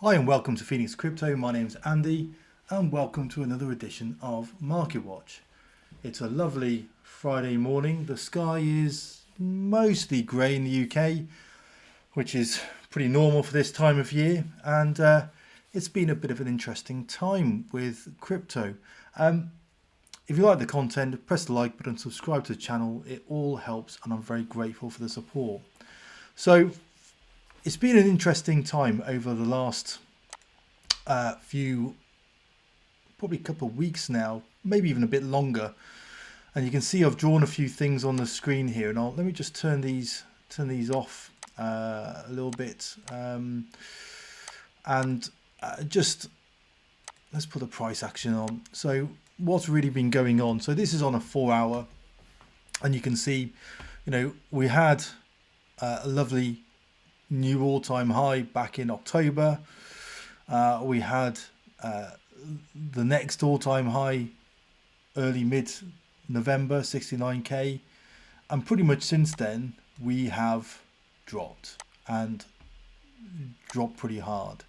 Hi and welcome to Phoenix Crypto. My name's Andy and welcome to another edition of Market Watch. It's a lovely Friday morning. The sky is mostly grey in the UK, which is pretty normal for this time of year, and it's been a bit of an interesting time with crypto. If you like the content, press the like button, subscribe to the channel. It all helps and I'm very grateful for the support. So it's been an interesting time over the last probably couple of weeks now, maybe even a bit longer. And you can see I've drawn a few things on the screen here, and let me just turn these off a little bit, and just let's put the price action on. So what's really been going on? So this is on a 4 hour, and you can see, we had a lovely new all-time high back in October. We had the next all-time high early mid-November, 69k, and pretty much since then we have dropped pretty hard.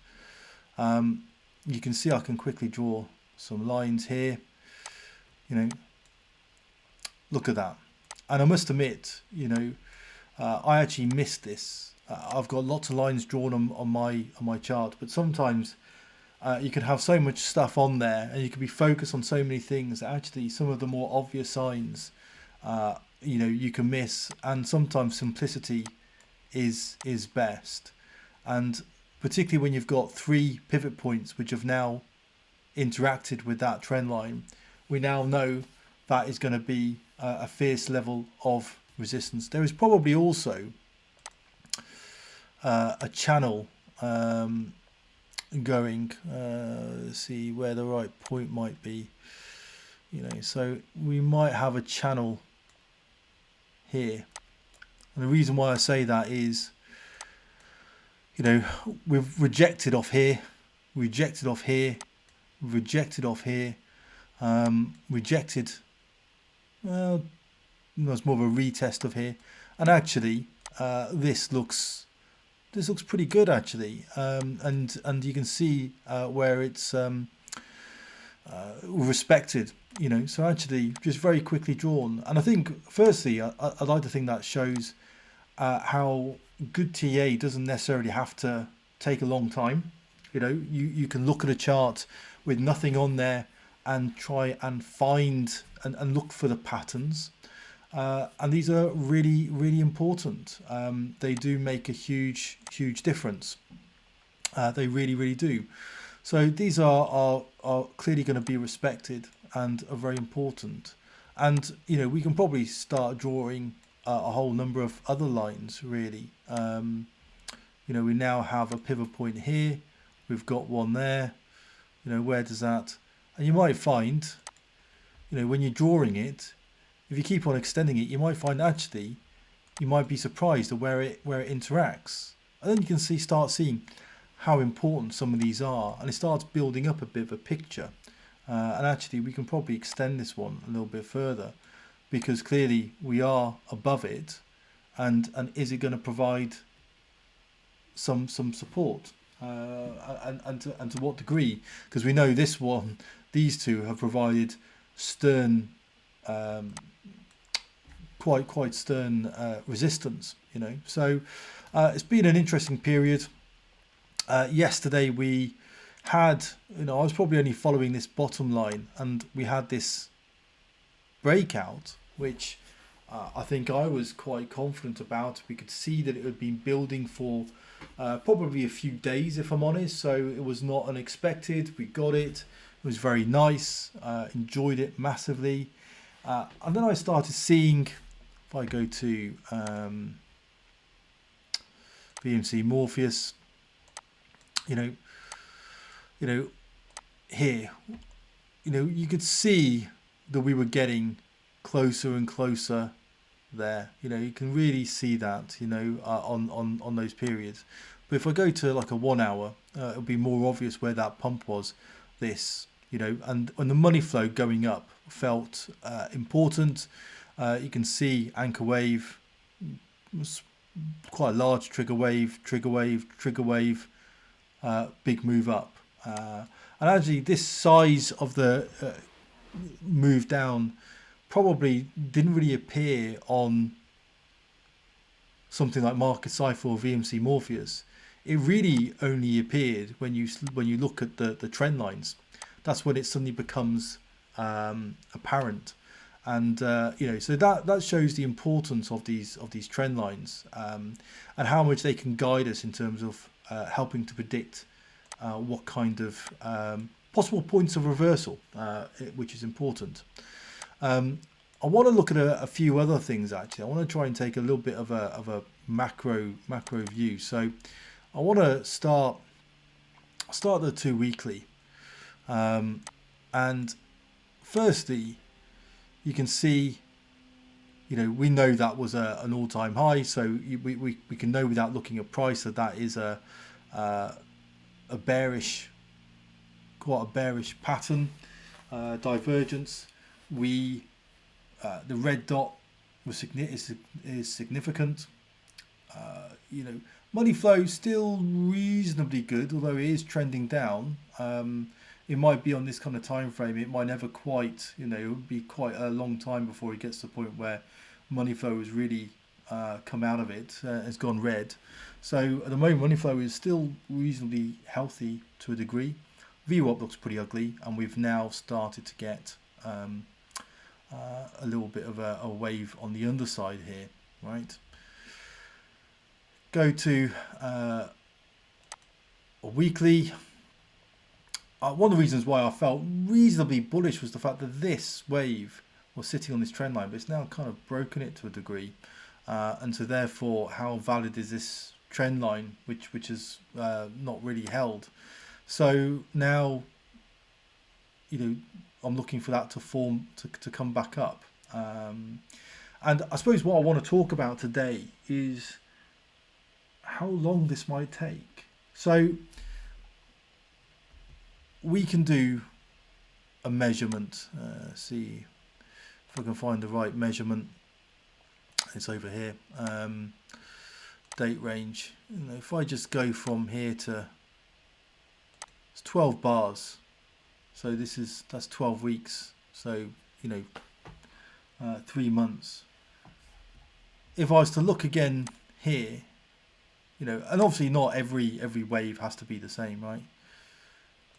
You can see I can quickly draw some lines here. Look at that, and I must admit, I actually missed this. I've got lots of lines drawn on my chart, but sometimes you can have so much stuff on there and you can be focused on so many things that actually some of the more obvious signs you can miss, and sometimes simplicity is best. And particularly when you've got 3 pivot points which have now interacted with that trend line, we now know that is going to be a fierce level of resistance. There is probably also a channel going, let's see where the right point might be, so we might have a channel here. And the reason why I say that is, we've rejected off here, rejected off here, rejected off here, rejected, well, there's more of a retest of here, and actually this looks pretty good actually, and you can see where it's respected, so actually just very quickly drawn. And I think firstly I'd like to think that shows how good TA doesn't necessarily have to take a long time. You can look at a chart with nothing on there and try and find and look for the patterns. And these are really, really important. They do make a huge difference. They really, really do. So these are clearly going to be respected and are very important. And, we can probably start drawing a whole number of other lines, really. We now have a pivot point here. We've got one there. Where does that... And you might find, when you're drawing it, if you keep on extending it, you might find actually you might be surprised at where it interacts, and then you can start seeing how important some of these are, and it starts building up a bit of a picture. And actually we can probably extend this one a little bit further, because clearly we are above it, and is it going to provide some support, and to what degree? Because we know these two have provided stern, quite stern resistance, so it's been an interesting period. Yesterday we had, I was probably only following this bottom line, and we had this breakout which I think I was quite confident about. We could see that it had been building for probably a few days, if I'm honest, so it was not unexpected. We got it. It was very nice, enjoyed it massively. And then I started seeing, if I go to BMC Morpheus, here, you could see that we were getting closer and closer there. You can really see that, on those periods. But if I go to like a 1 hour, it'll be more obvious where that pump was. This, and when the money flow going up felt important. You can see anchor wave was quite a large trigger wave, big move up. And actually, this size of the move down probably didn't really appear on something like Market Cypher or VMC Morpheus. It really only appeared when you look at the trend lines. That's when it suddenly becomes apparent, and so that shows the importance of these trend lines, and how much they can guide us in terms of helping to predict what kind of possible points of reversal, which is important. I want to look at a few other things actually. I want to try and take a little bit of a macro view. So I want to start the 2 weekly, and firstly, you can see, we know that was an all-time high, so we can know without looking at price that is a bearish, quite a bearish pattern, divergence. The red dot is significant. Money flow is still reasonably good, although it is trending down. It might be on this kind of time frame. It might never quite, it would be quite a long time before it gets to the point where money flow has really come out of it, has gone red. So at the moment, money flow is still reasonably healthy to a degree. VWAP looks pretty ugly, and we've now started to get a little bit of a wave on the underside here, right? Go to a weekly. One of the reasons why I felt reasonably bullish was the fact that this wave was sitting on this trend line, but it's now kind of broken it to a degree, and so therefore, how valid is this trend line, which is not really held? So now, I'm looking for that to form to come back up, and I suppose what I want to talk about today is how long this might take. So we can do a measurement. See if I can find the right measurement. It's over here. Date range. If I just go from here to, it's 12 bars. So that's 12 weeks. So 3 months. If I was to look again here, and obviously not every wave has to be the same, right?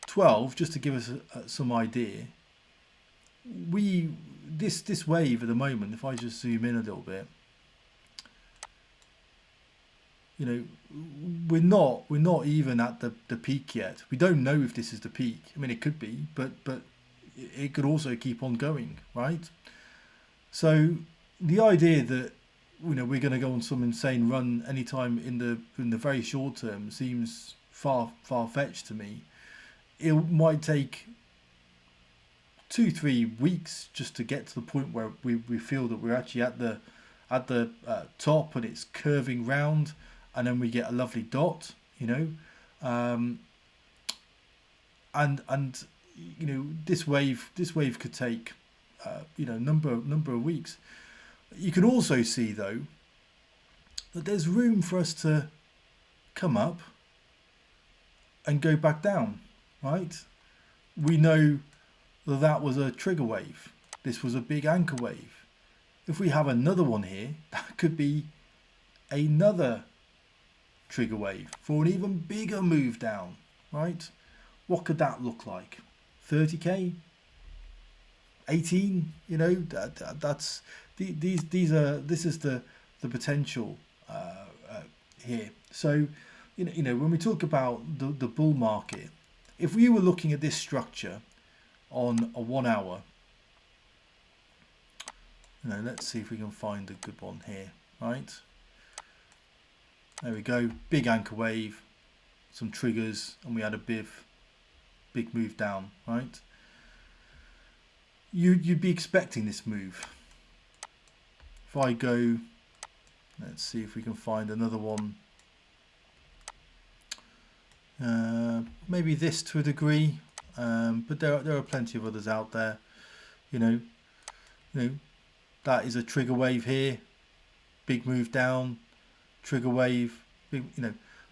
12, just to give us some idea. This wave at the moment, if I just zoom in a little bit, we're not even at the peak yet. We don't know if this is the peak. I mean, it could be, but it could also keep on going, right? So the idea that we're going to go on some insane run anytime in the very short term seems far-fetched to me. It might take 2-3 weeks just to get to the point where we feel that we're actually at the top and it's curving round, and then we get a lovely dot, and this wave could take number of weeks. You can also see though that there's room for us to come up and go back down, right? We know that was a trigger wave. This was a big anchor wave. If we have another one here, that could be another trigger wave for an even bigger move down, right? What could that look like? 30k, 18, that's this is the potential here. So when we talk about the bull market, if we were looking at this structure on a 1 hour, let's see if we can find a good one here, right? There we go, big anchor wave, some triggers, and we had a big move down, right? You'd be expecting this move. If I go, let's see if we can find another one. Maybe this to a degree, but there are plenty of others out there. That is a trigger wave here, big move down, trigger wave, big,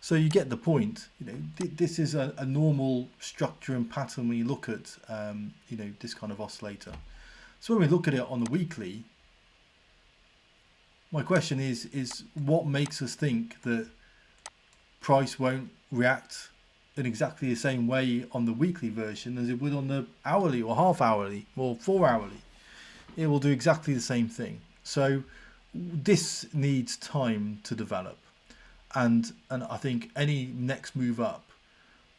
So you get the point. You know, this is a normal structure and pattern when you look at you know, this kind of oscillator. So when we look at it on the weekly, my question is what makes us think that price won't react in exactly the same way on the weekly version as it would on the hourly or half hourly or 4 hourly? It will do exactly the same thing. So this needs time to develop, and I think any next move up,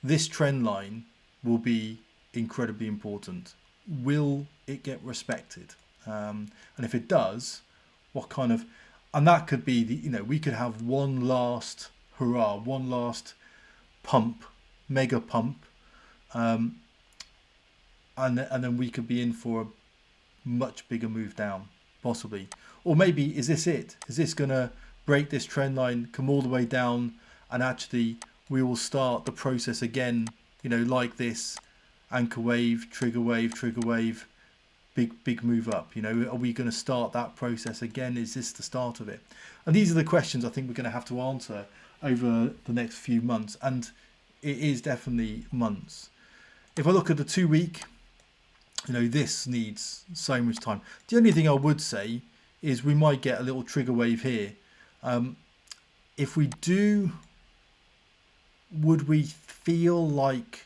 this trend line will be incredibly important. Will it get respected? And if it does, what kind of, and that could be the, you know, we could have one last hurrah, one last pump, mega pump, and then we could be in for a much bigger move down, possibly. Or maybe, is this it? Is this going to break this trend line, come all the way down, and actually we will start the process again, you know, like this, anchor wave, trigger wave, big move up? You know, are we going to start that process again? Is this the start of it? And these are the questions I think we're going to have to answer over the next few months, and it is definitely months. If I look at the 2 week, you know, this needs so much time. The only thing I would say is we might get a little trigger wave here. If we do, would we feel like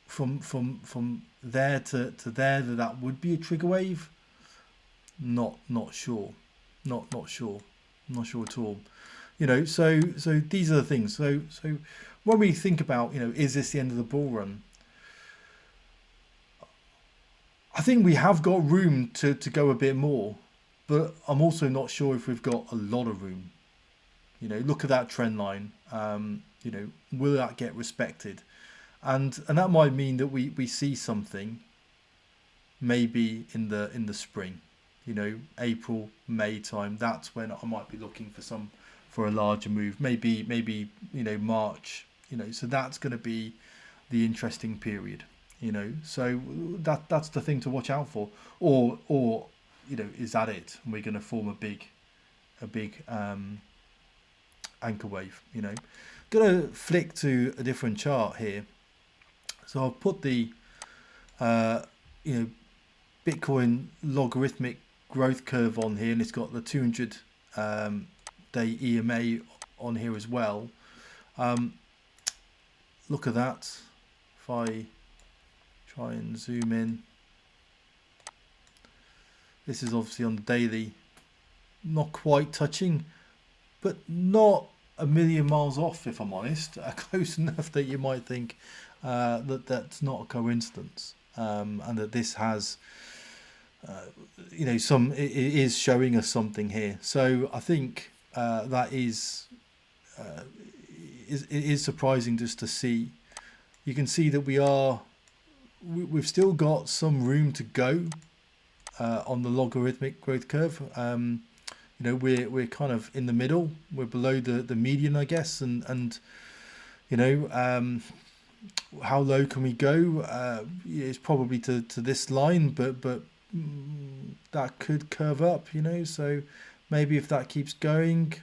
from there to there that would be a trigger wave? Not sure. Not sure at all. You know, so these are the things. So when we think about, you know, is this the end of the bull run? I think we have got room to go a bit more, but I'm also not sure if we've got a lot of room. You know, look at that trend line. You know, will that get respected? And that might mean that we see something maybe in the spring. You know, April, May time. That's when I might be looking for a larger move. Maybe you know, March. You know, so that's going to be the interesting period. You know, so that's the thing to watch out for. Or you know, is that it? And we're going to form a big anchor wave. You know, going to flick to a different chart here. So I've put the you know, Bitcoin logarithmic growth curve on here, and it's got the 200 day EMA on here as well. Look at that. If I try and zoom in, this is obviously on the daily, not quite touching, but not a million miles off, if I'm honest. Close enough that you might think that's not a coincidence, and that this has you know, it is showing us something here. So I think that is it is surprising just to see. You can see that we've still got some room to go on the logarithmic growth curve. You know, we're kind of in the middle. We're below the median, I guess, and you know, how low can we go? It's probably to this line, but that could curve up. You know, so maybe if that keeps going,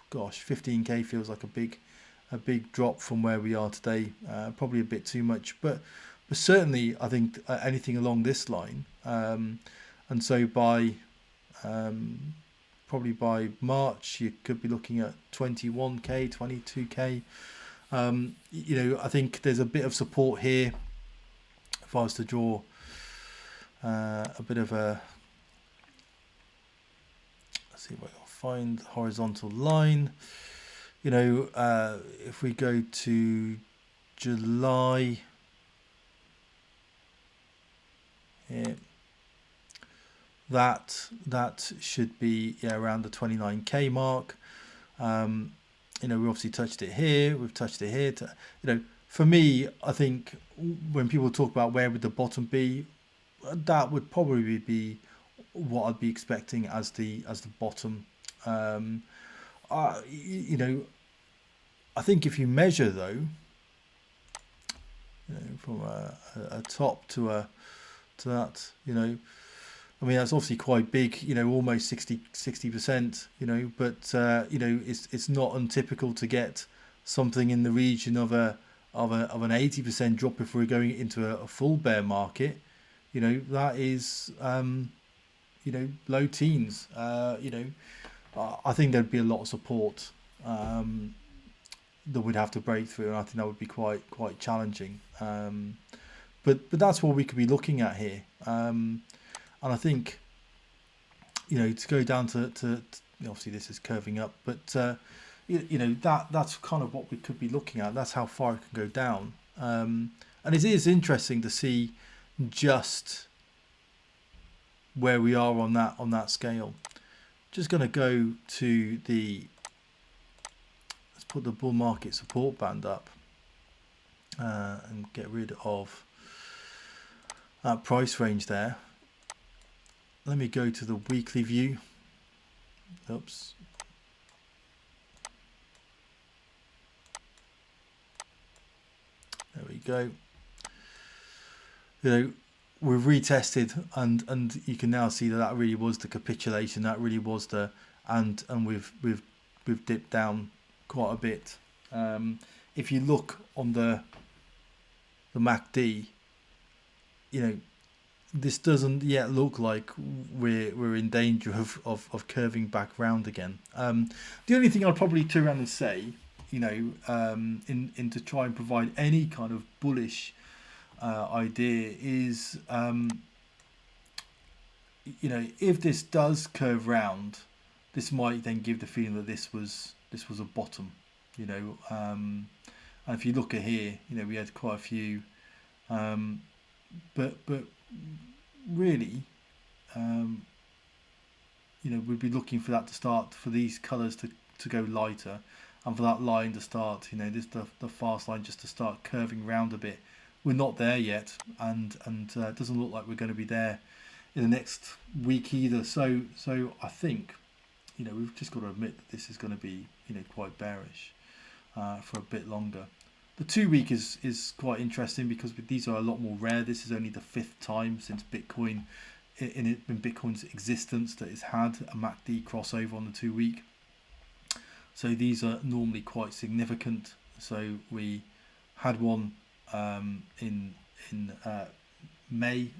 gosh, 15k feels like a big drop from where we are today. Probably a bit too much, but certainly I think anything along this line, and so by probably by March you could be looking at 21k, 22k. You know, I think there's a bit of support here. If I was to draw a bit of a, let's see if I can find the horizontal line. You know, if we go to July, yeah, that should be, yeah, around the 29k mark. You know, we obviously touched it here. We've touched it here. You know, for me, I think when people talk about where would the bottom be, that would probably be what I'd be expecting as the bottom. You know, I think if you measure though, you know, from a top to that, you know, I mean, that's obviously quite big, almost 60%, but, it's not untypical to get something in the region of an 80% drop if we're going into a full bear market. That is, low teens. I think there'd be a lot of support that we'd have to break through, and I think that would be quite challenging. But that's what we could be looking at here. And I think, to go down to obviously this is curving up, but that's kind of what we could be looking at. That's how far it can go down. And it is interesting to see just where we are on that scale. Just going to go to let's put the bull market support band up and get rid of that price range there. Let me go to the weekly view. Oops. There we go. We've retested, and you can now see that really was the capitulation. That really was and we've dipped down quite a bit. If you look on the MACD, this doesn't yet look like we're in danger of curving back round again. The only thing I'd probably turn around and say, to try and provide any kind of bullish idea is, if this does curve round, this might then give the feeling that this was a bottom. And if you look at here, we had quite a few, but really, we'd be looking for that to start, for these colours to go lighter, and for that line to start, the fast line just to start curving round a bit. We're not there yet, and it doesn't look like we're going to be there in the next week either. So I think, we've just got to admit that this is going to be, quite bearish for a bit longer. The 2 week is quite interesting because these are a lot more rare. This is only the 5th time since Bitcoin, in Bitcoin's existence, that it's had a MACD crossover on the 2 week. So these are normally quite significant. So we had one in May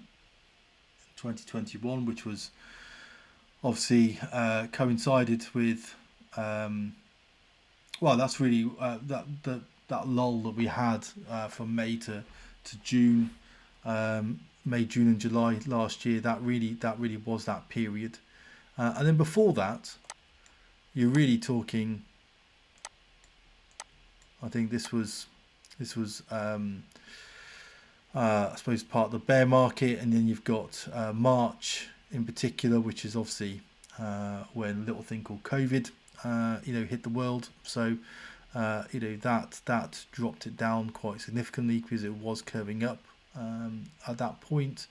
2021, which was obviously coincided with that's really that lull that we had from May to June, May, June and July last year. That really was that period, and then before that, you're really talking. I think this was I suppose part of the bear market, and then you've got March in particular, which is obviously when a little thing called COVID hit the world. So that dropped it down quite significantly because it was curving up at that point.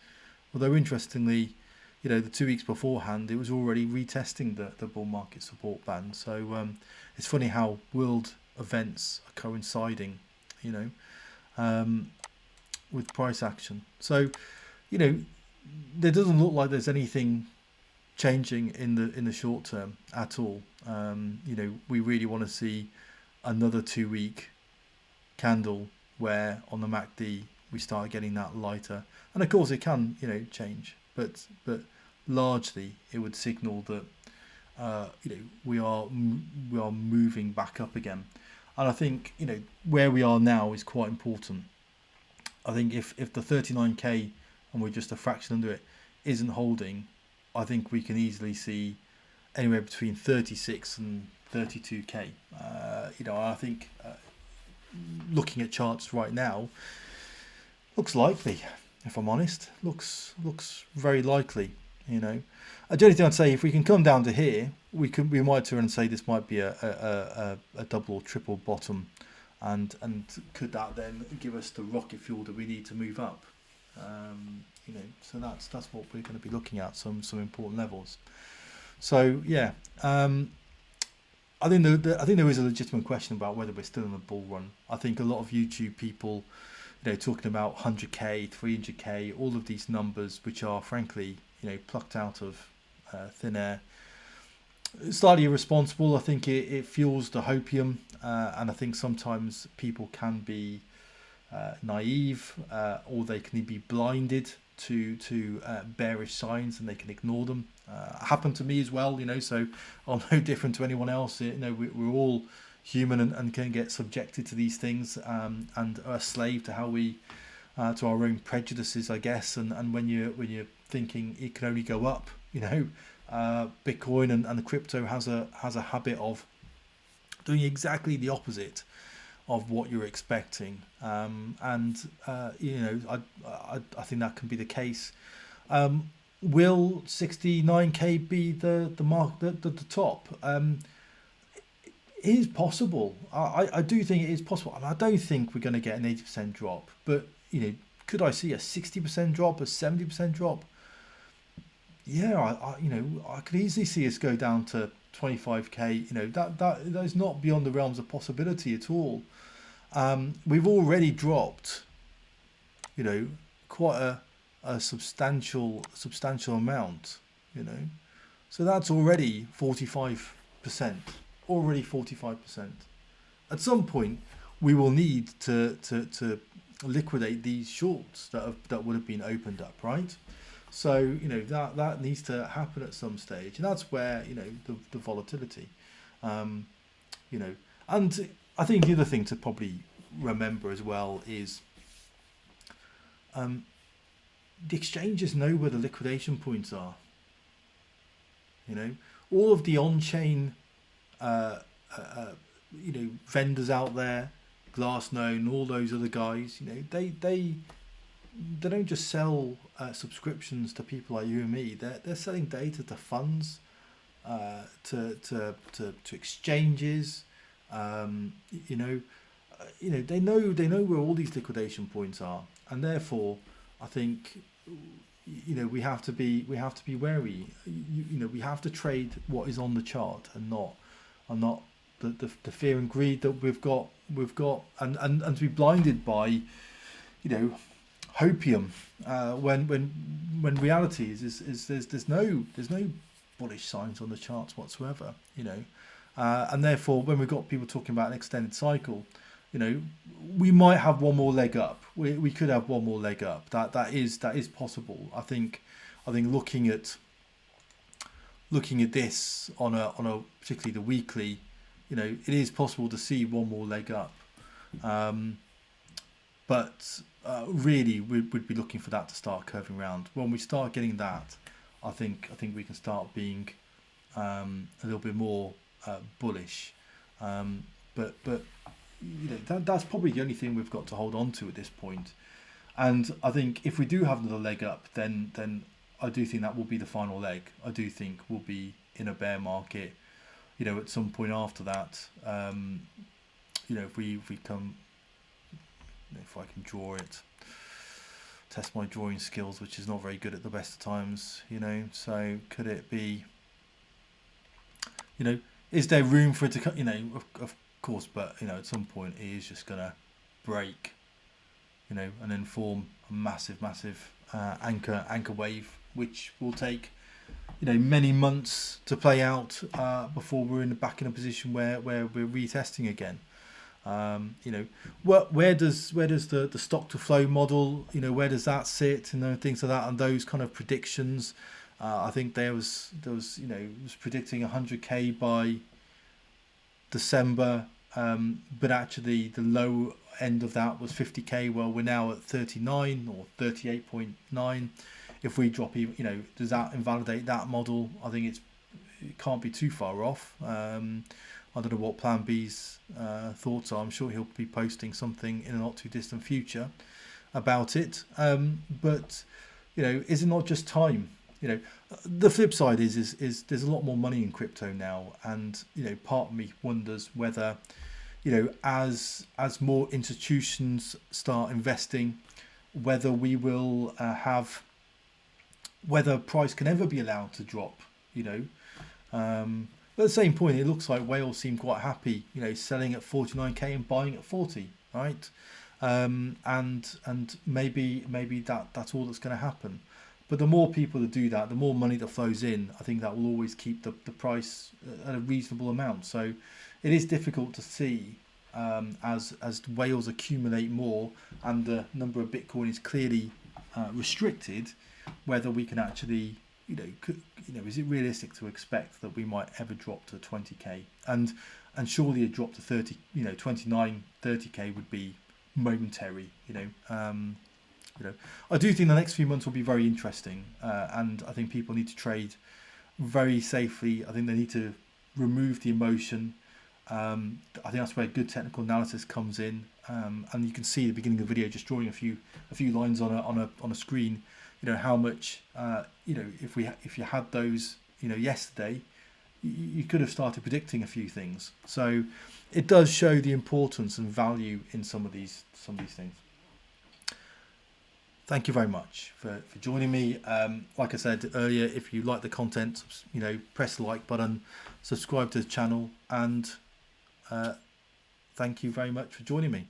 Although interestingly, the 2 weeks beforehand, it was already retesting the bull market support band. So it's funny how world events are coinciding, with price action. So, there doesn't look like there's anything changing in the short term at all. We really want to see another 2 week candle where on the MACD we start getting that lighter, and of course it can change, but largely it would signal that we are moving back up again. And I think where we are now is quite important. I think if the 39k and we're just a fraction under it isn't holding, I think we can easily see anywhere between 36 and 32k. I think looking at charts right now looks likely. If I'm honest, looks very likely. The only thing I'd say, if we can come down to here, we might turn and say this might be a double or triple bottom, and could that then give us the rocket fuel that we need to move up? So that's what we're going to be looking at, some important levels. So yeah, I think there is a legitimate question about whether we're still in a bull run. I think a lot of YouTube people, talking about 100k, 300k, all of these numbers, which are frankly, plucked out of thin air. Slightly irresponsible. I think it fuels the hopium, and I think sometimes people can be naive, or they can be blinded to bearish signs and they can ignore them. Happened to me as well, so I'm no different to anyone else. We're all human and can get subjected to these things, and are a slave to how we to our own prejudices, I guess. And when you're thinking it can only go up, Bitcoin and the crypto has a habit of doing exactly the opposite of what you're expecting, and I think that can be the case. Will 69k be the mark, the top? It is possible. I do think it is possible. I don't think we're going to get an 80% drop, but could I see a 60% drop, a 70% drop? Yeah, I could easily see us go down to 25k. That is not beyond the realms of possibility at all. We've already dropped, quite a substantial amount, so that's already 45%. Already 45%. At some point, we will need to liquidate these shorts that would have been opened up, right? So that needs to happen at some stage, and that's where the volatility, and I think the other thing to probably remember as well is the exchanges know where the liquidation points are. All of the on-chain vendors out there, Glassnode, all those other guys, they don't just sell subscriptions to people like you and me. They're selling data to funds, to exchanges. They know where all these liquidation points are, and therefore I think we have to be wary. We have to trade what is on the chart and not the fear and greed that we've got and to be blinded by hopium, when reality is there's no bullish signs on the charts whatsoever, and therefore when we've got people talking about an extended cycle, we might have one more leg up. We could have one more leg up. That is possible. I think looking at this on a particularly the weekly, it is possible to see one more leg up, but really we'd be looking for that to start curving around. When we start getting that, I think we can start being a little bit more bullish, but that's probably the only thing we've got to hold on to at this point. And I think if we do have another leg up, then I do think that will be the final leg. I do think we'll be in a bear market, at some point after that. If we come, if I can draw it, test my drawing skills, which is not very good at the best of times, so could it be, is there room for it to, of course, but at some point it is just gonna break, and then form a massive anchor wave, which will take many months to play out before we're back in a position where we're retesting again. Where does the stock to flow model, where does that sit, and things like that, and those kind of predictions. I think there was was predicting 100k by December, but actually the low end of that was 50k. Well, we're now at 39 or 38.9. If we drop, does that invalidate that model? I think it can't be too far off. I don't know what Plan B's thoughts are. I'm sure he'll be posting something in a not too distant future about it. But is it not just time? The flip side is there's a lot more money in crypto now, and part of me wonders whether as more institutions start investing, whether we will whether price can ever be allowed to drop. But at the same point, it looks like whales seem quite happy, selling at 49k and buying at 40, right? And maybe that's all that's going to happen. But the more people that do that, the more money that flows in. I think that will always keep the price at a reasonable amount. So it is difficult to see, as whales accumulate more and the number of Bitcoin is clearly restricted, whether we can actually, is it realistic to expect that we might ever drop to 20k? And surely a drop to 30, 29, 30k would be momentary. I do think the next few months will be very interesting, and I think people need to trade very safely. I think they need to remove the emotion. I think that's where good technical analysis comes in, and you can see at the beginning of the video, just drawing a few lines on a screen. How much, if you had those, yesterday, you could have started predicting a few things. So it does show the importance and value in some of these things. Thank you very much for joining me. Like I said earlier, if you like the content, press the like button, subscribe to the channel, and thank you very much for joining me.